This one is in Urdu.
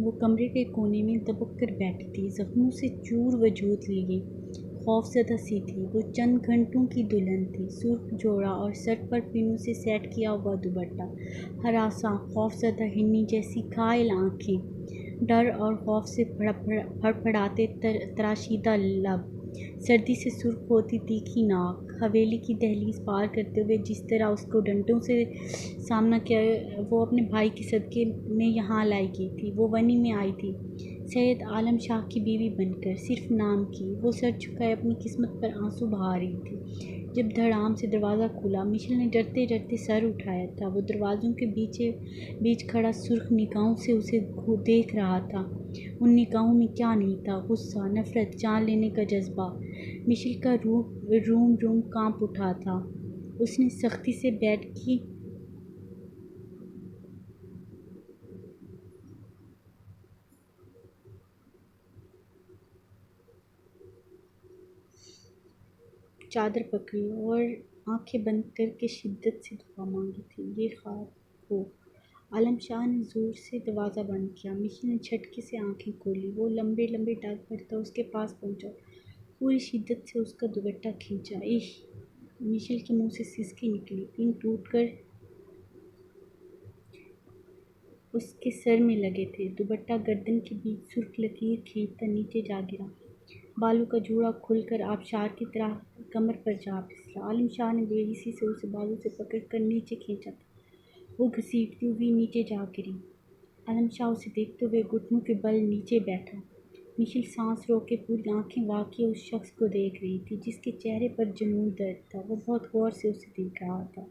وہ کمرے کے کونے میں دبک کر بیٹھی تھی، زخموں سے چور وجود لیے خوف زدہ سی تھی۔ وہ چند گھنٹوں کی دلہن تھی، سرخ جوڑا اور سر پر پینوں سے سیٹ کیا ہوا دوپٹہ، ہراساں خوف زدہ ہرنی جیسی گھائل آنکھیں، ڈر اور خوف سے پھڑپھڑاتے تراشیدہ لب، سردی سے سرخ ہوتی تیکھی ناک۔ حویلی کی دہلیز پار کرتے ہوئے جس طرح اس کو ڈنڈوں سے سامنا کیا وہ اپنے بھائی کے صدقے میں یہاں لائی گئی تھی۔ وہ ونی میں آئی تھی سید عالم شاہ کی بیوی بن کر، صرف نام کی۔ وہ سر جھکائے اپنی قسمت پر آنسو بہا رہی تھی۔ جب دھڑام سے دروازہ کھلا، مشل نے ڈرتے ڈرتے سر اٹھایا تھا۔ وہ دروازوں کے بیچ کھڑا سرخ نگاہوں سے اسے دیکھ رہا تھا۔ ان نگاہوں میں کیا نہیں تھا، غصہ، نفرت، جان لینے کا جذبہ۔ مشل کا روم کانپ اٹھا تھا۔ اس نے سختی سے بیڈ کی چادر پکڑی اور آنکھیں بند کر کے شدت سے دعا مانگی تھی، یہ خواب ہو۔ عالم شاہ نے زور سے دروازہ بند کیا۔ مشل نے جھٹکے سے آنکھیں کھولیں۔ وہ لمبے لمبے ڈگ بھرتا اس کے پاس پہنچا اور پوری شدت سے اس کا دوپٹہ کھینچا۔ اِح! مشل کے منہ سے سسکی نکلی۔ پن ٹوٹ کر اس کے سر میں لگے تھے۔ دوپٹہ گردن کے بیچ سرخ لکیر کھینچتا نیچے جا گرا۔ بالوں کا جوڑا کھل کر آبشار کی طرح کمر پر جا پھسلا۔ عالم شاہ نے بے حسی سے اسے بازو سے پکڑ کر نیچے کھینچا تھا۔ وہ گھسیٹتی ہوئی نیچے جا گری۔ عالم شاہ اسے دیکھتے ہوئے گھٹنوں کے بل نیچے بیٹھا۔ مشل سانس روکے پوری آنکھیں واقعی اس شخص کو دیکھ رہی تھی جس کے چہرے پر جنون درد تھا۔ وہ بہت غور سے اسے دیکھ رہا تھا۔